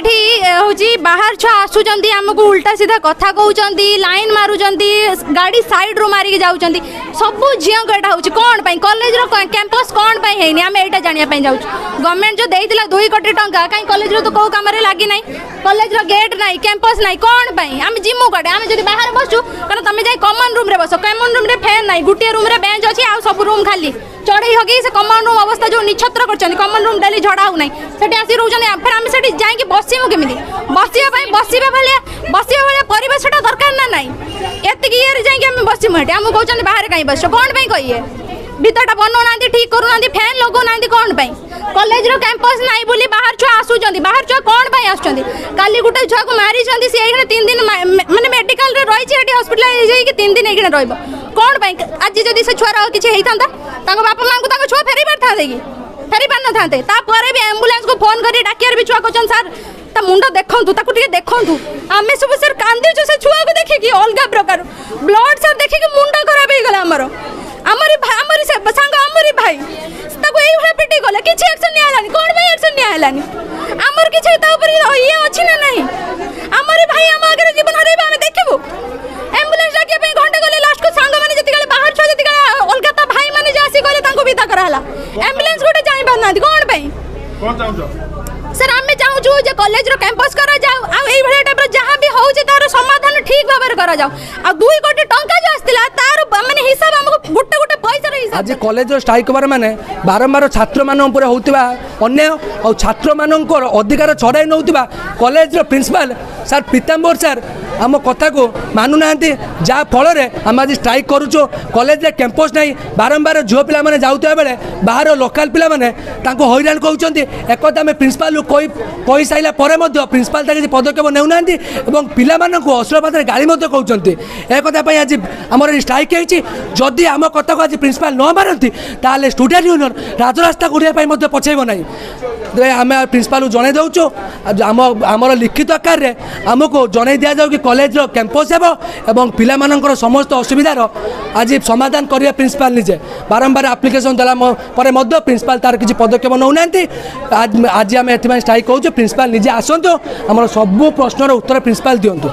ये बाहर छुआ आसुंच आमको उल्टा सीधा कथा कहते लाइन मारुंट गाड़ी साइड रू मारिक जाऊँच सब झील को यहाँ हूँ कौन कॉलेज कैंपस कौन है आम यहाँ जानापी जाऊँ गवर्नमेंट जो देता 2 कोटी टंका कहीं कॉलेज तो कौ कम लगी ना कॉलेज गेट ना कैंपस ना कौन आम जिमु कटे आम जो बाहर बसु कारण तुम जाए कमन रूम बस कमन रूम फैन ना गोटे रूम बेंच अच्छी आ सब रूम खाली चढ़ई होगी से कमन रूम अवस्था जो निछत्र कर कमन रूम डेली झड़ा हो ना से आसी रोचे फिर आम से जाकि बसमु केमी बसवा भाया परिवेश दरकार ना ना एतिक ये जाकि बसमु आमको कहते बाहर कहीं बस कौन कहिए भीतर बनाऊना ठीक करूना फैन लगौना कौन कॉलेज रो कैंपस नाई बोली बाहर छुआ आसुंच बाहर छुआ कौन आसुंच काली गोटे छुआ को मारी सी 3 दिन माने मेडिकल रे रही हॉस्पिटल 3 दिन ये रही कौन आज जदि से छुआर किसी होता बापा माँ को छुआ फेरी पार था कि फेरी पार न था भी एम्बुलेंस को फोन कर डाकियार भी छुआ कहते सर ता मुंड देखु देखु आम सब सर कांदीचु से छुआ को देखिए अलग प्रकार ब्लड सर देखिए मुंड खराब हो गला आमरी सांग आमरी भाई ये पिटी गले किसी एक्शन निलानी कौन भाई एक्शन निलानी आमर किसी ये अच्छी ना नहीं आमरी भाई आम आगे जीवन हरइबा आम देखबू एम्बुलेंस डाकिया घंटे गले लास्ट को सांग मैंने जी बाहर छुआ जी अलग भाई मैंने आसी गले विदा कराला एम्बुलेंस गोटे जाई पारना कौन सर आम चाहूँ जे कॉलेज रो कैंपस करा जाऊ आ टाइप जहाँ भी हो तार समाधान ठीक भाव करा जाऊ आ 2 कोटी टंका जो आसला तार माने हिसाब हमको गोटे गोटे पैसा हिसाब आज कॉलेज स्ट्राइक होबार माने बारंबार छात्र मान ऊपर होतिबा अन्याय और छात्र मानकर अधिकार छड़ाई नौतिबा कॉलेज रो प्रिंसिपल सर पीताम्बर सर आम कथा को मानु ना जहाँ फल आम आज स्ट्राइक करुचो कॉलेज रे कैंपस नहीं बारंबार झील पिला माने जाउतिबा बेले बाहर लोकल पिला माने तांको हैरान कहउचंती एकदा आम प्रिंसिपल कही साइला परे मध्य प्रिंसिपल किसी पदक्षेप नेउना एवं पिला मानकु अश्लील भाषा गाली मध्य कहउचंती ए कथा पई आज आमर स्ट्राइक होईची जदि आम कथा को आज प्रिंसिपल न मारती ताले स्टूडेंट यूनियन राजरास्ता गुड़िया पई मध्य पछेइबो नहीं आम प्रिंसिपल जणै दउचो आमर लिखित आकार रे आमको जणै दिया जाउ कि कॉलेज रो कैंपस हेबो एवं पिला मानकर समस्त असुविधार आज समाधान करिया प्रिंसिपल निजे बारंबार एप्लिकेशन देला परे मध्य प्रिंसिपल तार किसी पदक्षेप नौनांती आज आम एथि स्ट्राइक कहूँ प्रिंसिपल निजे आसतु आम सब प्रश्नर उत्तर प्रिंसिपल दिंतु।